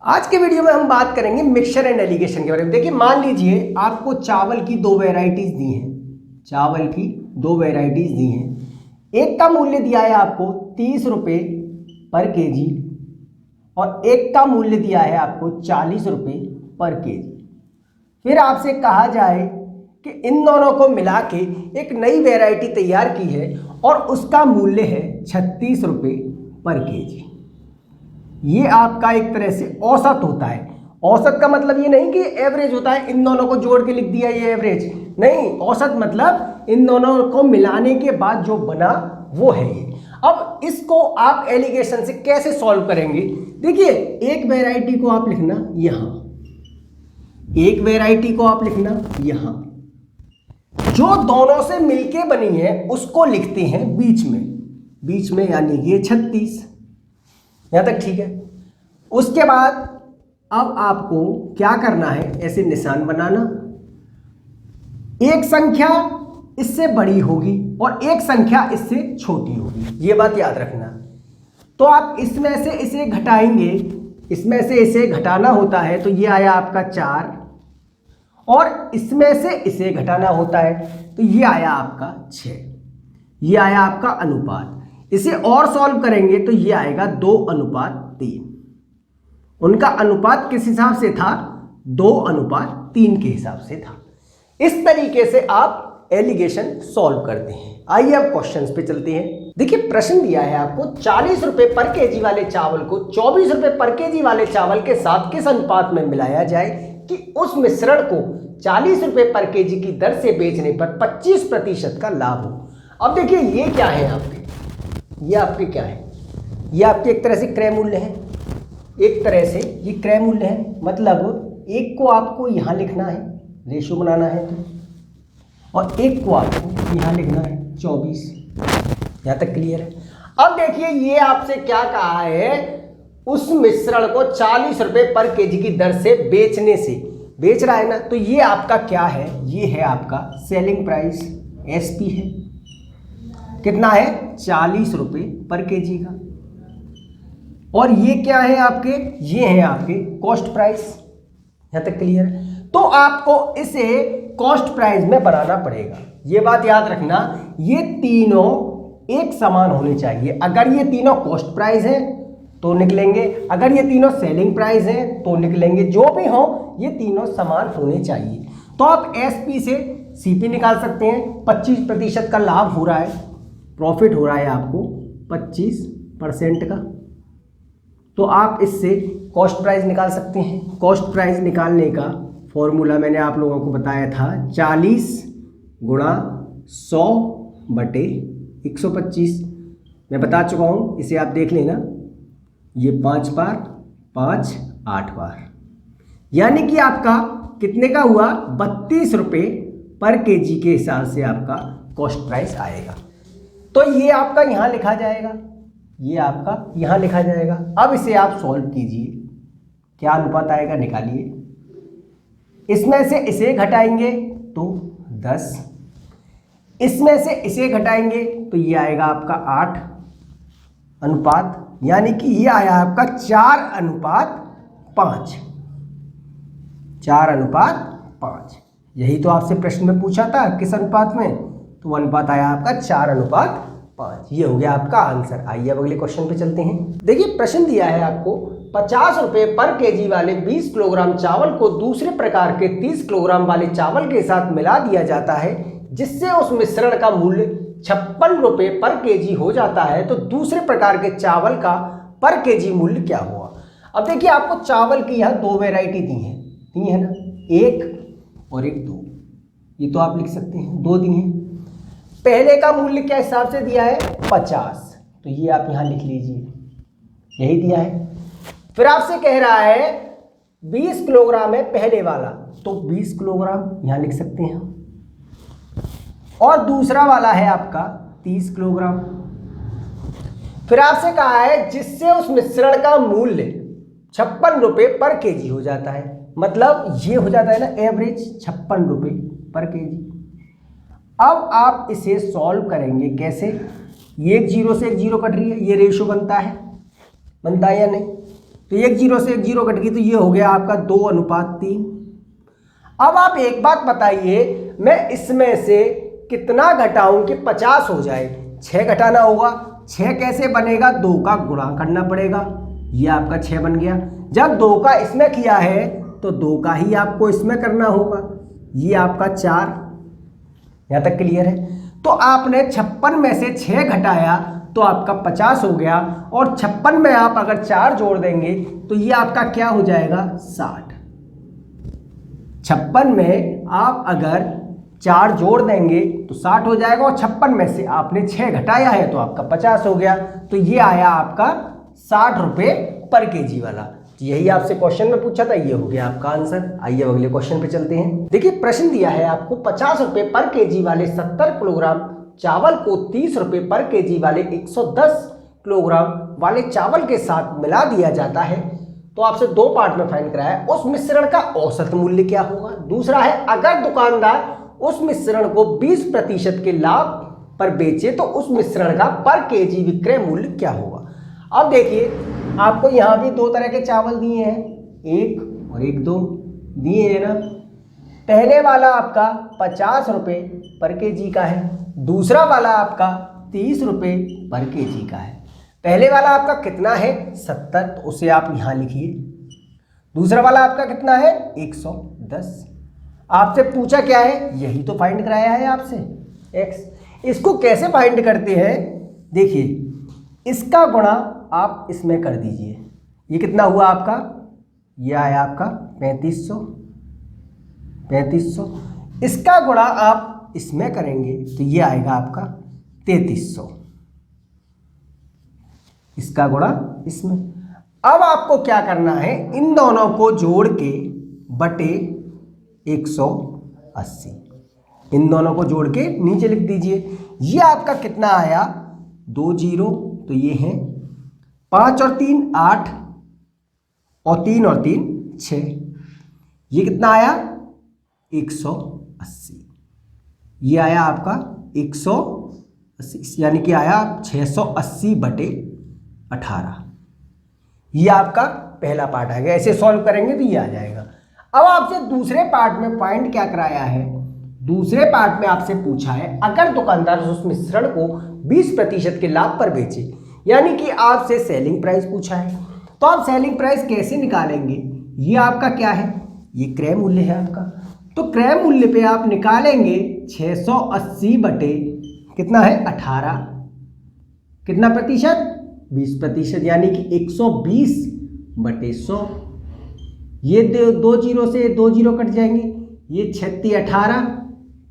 आज के वीडियो में हम बात करेंगे मिक्सचर एंड एलिगेशन के बारे में। देखिए, मान लीजिए आपको चावल की दो वेराइटीज दी हैं, चावल की दो वेराइटीज दी हैं। एक का मूल्य दिया है आपको 30 रुपये पर केजी और एक का मूल्य दिया है आपको 40 रुपये पर केजी। फिर आपसे कहा जाए कि इन दोनों को मिला के एक नई वेराइटी तैयार की है और उसका मूल्य है 36 रुपये पर केजी। ये आपका एक तरह से औसत होता है। औसत का मतलब ये नहीं कि एवरेज होता है, इन दोनों को जोड़ के लिख दिया ये एवरेज नहीं। औसत मतलब इन दोनों को मिलाने के बाद जो बना वो है ये। अब इसको आप एलिगेशन से कैसे सॉल्व करेंगे? देखिए, एक वेराइटी को आप लिखना यहां, एक वेराइटी को आप लिखना यहां, जो दोनों से मिलके बनी है उसको लिखते हैं बीच में, बीच में यानी कि 36। यहां तक ठीक है। उसके बाद अब आपको क्या करना है, ऐसे निशान बनाना। एक संख्या इससे बड़ी होगी और एक संख्या इससे छोटी होगी, ये बात याद रखना। तो आप इसमें से इसे घटाएंगे, इसमें से इसे घटाना होता है तो ये आया आपका 4 और इसमें से इसे घटाना होता है तो ये आया आपका 6। ये आया आपका अनुपात। इसे और सॉल्व करेंगे तो ये आएगा 2:3। उनका अनुपात किस हिसाब से था? 2:3 के हिसाब से था। इस तरीके से आप एलिगेशन सॉल्व करते हैं। आइए अब क्वेश्चंस पे चलते हैं। देखिए, प्रश्न दिया है आपको 40 रुपए पर केजी वाले चावल को 24 रुपए पर केजी वाले चावल के साथ किस अनुपात में मिलाया जाए कि उस मिश्रण को 40 रुपए पर केजी की दर से बेचने पर 25% का लाभ हो। अब देखिए, ये क्या है आपके, ये आपके क्या है? ये आपके एक तरह से क्रय मूल्य है, एक तरह से ये क्रय मूल्य है। मतलब एक को आपको यहाँ लिखना है, रेशो बनाना है तो, और एक को आपको यहाँ लिखना है 24। यहाँ तक क्लियर है? अब देखिए, ये आपसे क्या कहा है, उस मिश्रण को 40 रुपए पर केजी की दर से बेचने से, बेच रहा है ना, तो ये आपका क्या है? ये है आपका सेलिंग प्राइस, एसपी है। कितना है? 40 रुपये पर केजी का। और ये क्या है आपके? ये है आपके कॉस्ट प्राइस। यहां तक क्लियर है? तो आपको इसे कॉस्ट प्राइस में बनाना पड़ेगा। ये बात याद रखना, ये तीनों एक समान होने चाहिए। अगर ये तीनों कॉस्ट प्राइस है तो निकलेंगे, अगर ये तीनों सेलिंग प्राइस है तो निकलेंगे। जो भी हो, ये तीनों समान होने चाहिए। तो आप एसपी से सीपी निकाल सकते हैं। 25% का लाभ हो रहा है, प्रॉफिट हो रहा है आपको 25% का, तो आप इससे कॉस्ट प्राइस निकाल सकते हैं। कॉस्ट प्राइस निकालने का फॉर्मूला मैंने आप लोगों को बताया था, 40 गुणा 100 बटे 125। मैं बता चुका हूँ, इसे आप देख लेना। ये 5 बार 5 8 बार, यानी कि आपका कितने का हुआ? 32 रुपये पर केजी के हिसाब से आपका कॉस्ट प्राइस आएगा। तो ये आपका यहाँ लिखा जाएगा, ये आपका यहाँ लिखा जाएगा। अब इसे आप सॉल्व कीजिए, क्या अनुपात आएगा निकालिए। इसमें से इसे घटाएंगे तो 10, इसमें से इसे घटाएंगे तो ये आएगा आपका 8 अनुपात, यानी कि ये आया आपका 4:5। 4:5। यही तो आपसे प्रश्न में पूछा था, किस अनुपात में? तो अनुपात आया आपका 4:5। ये हो गया आपका आंसर। आइए अब अगले क्वेश्चन पे चलते हैं। देखिए, प्रश्न दिया है आपको 50 रुपए पर केजी वाले 20 किलोग्राम चावल को दूसरे प्रकार के 30 किलोग्राम वाले चावल के साथ मिला दिया जाता है, जिससे उस मिश्रण का मूल्य 56 रुपए पर केजी हो जाता है। तो दूसरे प्रकार के चावल का पर केजी मूल्य क्या हुआ? अब देखिए, आपको चावल की यहाँ दो वेराइटी दी है ना, एक और एक 2। ये तो आप लिख सकते हैं, 2 दी हैं। पहले का मूल्य क्या हिसाब से दिया है? 50, तो ये आप यहां लिख लीजिए, यही दिया है। फिर आपसे कह रहा है 20 किलोग्राम है पहले वाला, तो 20 किलोग्राम यहां लिख सकते हैं। और दूसरा वाला है आपका 30 किलोग्राम। फिर आपसे कहा है जिससे उस मिश्रण का मूल्य 56 रुपये पर केजी हो जाता है। मतलब ये हो जाता है ना एवरेज 56 रुपये पर केजी। अब आप इसे सॉल्व करेंगे कैसे? ये एक जीरो से एक जीरो कट रही है, ये रेशो बनता है या नहीं? तो एक जीरो से एक जीरो कट गई, तो ये हो गया आपका 2:3। अब आप एक बात बताइए, मैं इसमें से कितना घटाऊं कि 50 हो जाए? 6 घटाना होगा। 6 कैसे बनेगा? 2 का गुणा करना पड़ेगा। ये आपका 6 बन गया। जब 2 का इसमें किया है तो 2 का ही आपको इसमें करना होगा। ये आपका 4। यहाँ तक क्लियर है? तो आपने 56 में से 6 घटाया तो आपका 50 हो गया, और 56 में आप अगर 4 जोड़ देंगे तो ये आपका क्या हो जाएगा? 60। 56 में आप अगर 4 जोड़ देंगे तो 60 हो जाएगा, और 56 में से आपने 6 घटाया है तो आपका 50 हो गया। तो ये आया आपका 60 रुपये पर केजी वाला। यही आपसे क्वेश्चन में पूछा था, ये हो गया आपका आंसर। आइए अगले क्वेश्चन पे चलते हैं। देखिए प्रश्न दिया है आपको 50 रुपये पर केजी वाले 70 किलोग्राम चावल को 30 रुपये पर केजी वाले 110 किलोग्राम वाले चावल के साथ मिला दिया जाता है। तो आपसे 2 पार्ट में फाइंड कराया है, उस मिश्रण का औसत मूल्य क्या होगा। दूसरा है अगर दुकानदार उस मिश्रण को 20% के लाभ पर बेचे तो उस मिश्रण का पर केजी विक्रय मूल्य क्या होगा। अब देखिए आपको यहाँ भी 2 तरह के चावल दिए हैं, 1 और 1 2 दिए हैं ना। पहले वाला आपका 50 रुपये पर केजी का है, दूसरा वाला आपका 30 रुपये पर केजी का है। पहले वाला आपका कितना है? 70, तो उसे आप यहाँ लिखिए। दूसरा वाला आपका कितना है? 110। आपसे पूछा क्या है? यही तो फाइंड कराया है आपसे, x। इसको कैसे फाइंड करते हैं? देखिए इसका गुणा आप इसमें कर दीजिए। ये कितना हुआ आपका? ये आया आपका 3500। इसका गुणा आप इसमें करेंगे तो ये आएगा आपका 3300। इसका गुणा इसमें। अब आपको क्या करना है? इन दोनों को जोड़ के बटे 180, इन दोनों को जोड़ के नीचे लिख दीजिए। ये आपका कितना आया? 2 जीरो, तो ये है 5 और 3 8, और 3 और 3 6। ये कितना आया? 180। ये आया आपका 180, यानी कि आया 680 बटे 18। ये आपका पहला पार्ट आ गया। ऐसे सॉल्व करेंगे तो ये आ जाएगा। अब आपसे दूसरे पार्ट में पॉइंट क्या कराया है? दूसरे पार्ट में आपसे पूछा है अगर दुकानदार उस मिश्रण को 20% के लाभ पर बेचे, यानी कि आपसे सेलिंग प्राइस पूछा है। तो आप सेलिंग प्राइस कैसे निकालेंगे? ये आपका क्या है? ये क्रय मूल्य है आपका। तो क्रय मूल्य पे आप निकालेंगे 680 बटे कितना है? 18। कितना प्रतिशत? 20%, यानी कि 120 बटे 100। ये 2 जीरो से 2 जीरो कट जाएंगे। ये 36 18,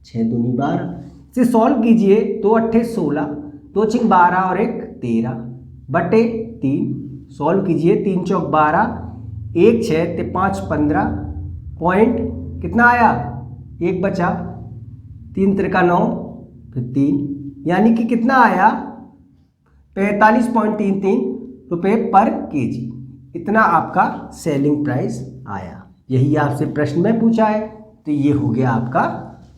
6 दूनी 12 से सॉल्व कीजिए। 2 अट्ठे 16, 2 छिंग 12 और 1 13 बटे 3 सॉल्व कीजिए। 3 चौक 12, 1 6 ते 5 15 पॉइंट कितना आया? 1 बचा, 3 त्रिका 9, फिर 3, यानी कि कितना आया? 45.33 रुपये पर केजी। इतना आपका सेलिंग प्राइस आया। यही आपसे प्रश्न में पूछा है, तो ये हो गया आपका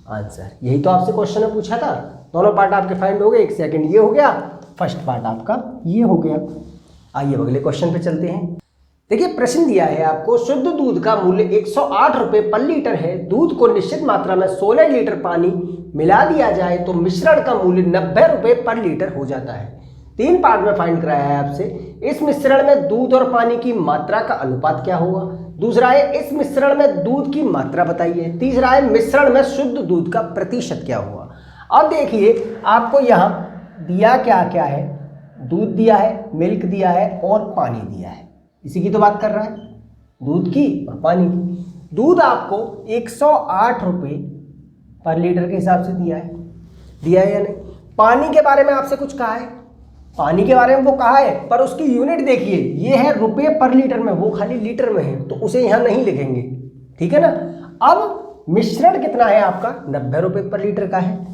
आंसर। यही तो आपसे क्वेश्चन में पूछा था। दोनों पार्ट आपके फाइंड हो गए। एक सेकंड ये हो गया, फर्स्ट पार्ट आपका ये हो गया। आइए अगले क्वेश्चन पे चलते हैं। देखिए प्रश्न दिया है आपको शुद्ध दूध का मूल्य 108 रुपये पर लीटर है। दूध को निश्चित मात्रा में 16 लीटर पानी मिला दिया जाए तो मिश्रण का मूल्य 90 रुपये पर लीटर हो जाता है। 3 पार्ट में फाइंड कराया है आपसे। इस मिश्रण में दूध और पानी की मात्रा का अनुपात क्या होगा। दूसरा है इस मिश्रण में दूध की मात्रा बताइए। तीसरा है मिश्रण में शुद्ध दूध का प्रतिशत क्या होगा। अब देखिए आपको यहाँ दिया क्या क्या है? दूध दिया है, मिल्क दिया है और पानी दिया है। इसी की तो बात कर रहा है, दूध की और पानी की। दूध आपको 108 रुपये पर लीटर के हिसाब से दिया है या नहीं। पानी के बारे में आपसे कुछ कहा है? पानी के बारे में वो कहा है, पर उसकी यूनिट देखिए, ये है रुपये पर लीटर में, वो खाली लीटर में है, तो उसे यहाँ नहीं लिखेंगे, ठीक है ना। अब मिश्रण कितना है आपका? 90 रुपये पर लीटर का है,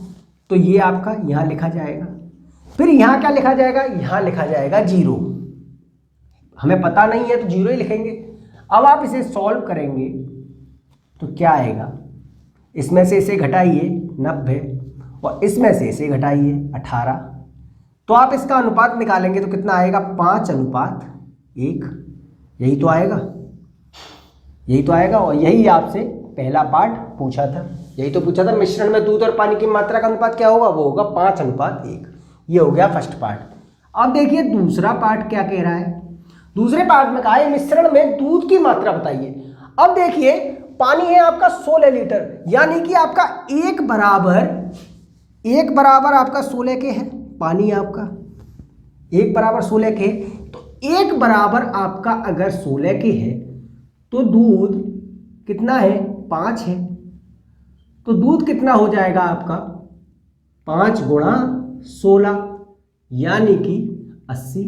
तो ये आपका यहाँ लिखा जाएगा। फिर यहाँ क्या लिखा जाएगा? यहाँ लिखा जाएगा 0। हमें पता नहीं है तो 0 ही लिखेंगे। अब आप इसे सॉल्व करेंगे तो क्या आएगा? इसमें से इसे घटाइए 90 और इसमें से इसे घटाइए 18, तो आप इसका अनुपात निकालेंगे तो कितना आएगा? 5:1। यही तो आएगा, यही तो आएगा। और यही आपसे पहला पार्ट पूछा था, यही तो पूछा था मिश्रण में दूध और पानी की मात्रा का अनुपात क्या होगा, वो होगा 5:1। ये हो गया फर्स्ट पार्ट। अब देखिए दूसरा पार्ट क्या कह रहा है। दूसरे पार्ट में कहा है मिश्रण में दूध की मात्रा बताइए। अब देखिए पानी है आपका 16 लीटर, यानी कि आपका एक बराबर आपका 16 के है। पानी आपका 1 बराबर 16 के, तो 1 बराबर आपका अगर 16 के है तो दूध कितना है, 5 है। तो दूध कितना हो जाएगा आपका 5 गुणा 16, यानी कि 80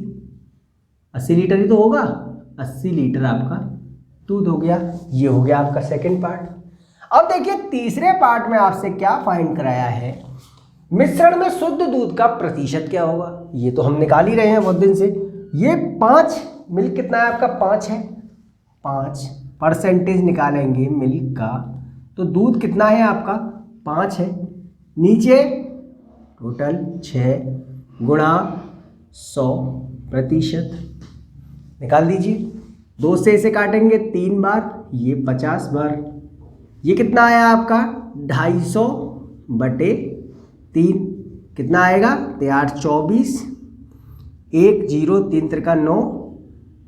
लीटर ही तो होगा। 80 लीटर आपका दूध हो गया। ये हो गया आपका सेकंड पार्ट। अब देखिए तीसरे पार्ट में आपसे क्या फाइंड कराया है, मिश्रण में शुद्ध दूध का प्रतिशत क्या होगा। ये तो हम निकाल ही रहे हैं बहुत दिन से। ये 5 मिल्क कितना है आपका, 5 है, 5% निकालेंगे मिल्क का, तो दूध कितना है आपका 5 है। नीचे टोटल 6 गुणा 100% निकाल दीजिए। 2 से इसे काटेंगे 3 बार, ये 50 बार। ये कितना आया आपका 250/3, कितना आएगा 8 24, 1 0 3 त्रिका 9,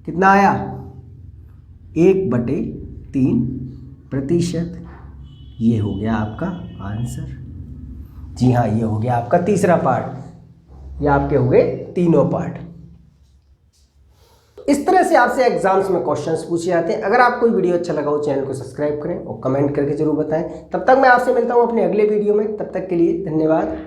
कितना आया 1/3%। ये हो गया आपका आंसर। जी हाँ, ये हो गया आपका तीसरा पार्ट। ये आपके हो गए तीनों पार्ट। इस तरह से आपसे एग्जाम्स में क्वेश्चंस पूछे जाते हैं। अगर आपको वीडियो अच्छा लगा हो चैनल को सब्सक्राइब करें और कमेंट करके जरूर बताएं। तब तक मैं आपसे मिलता हूं अपने अगले वीडियो में। तब तक के लिए धन्यवाद।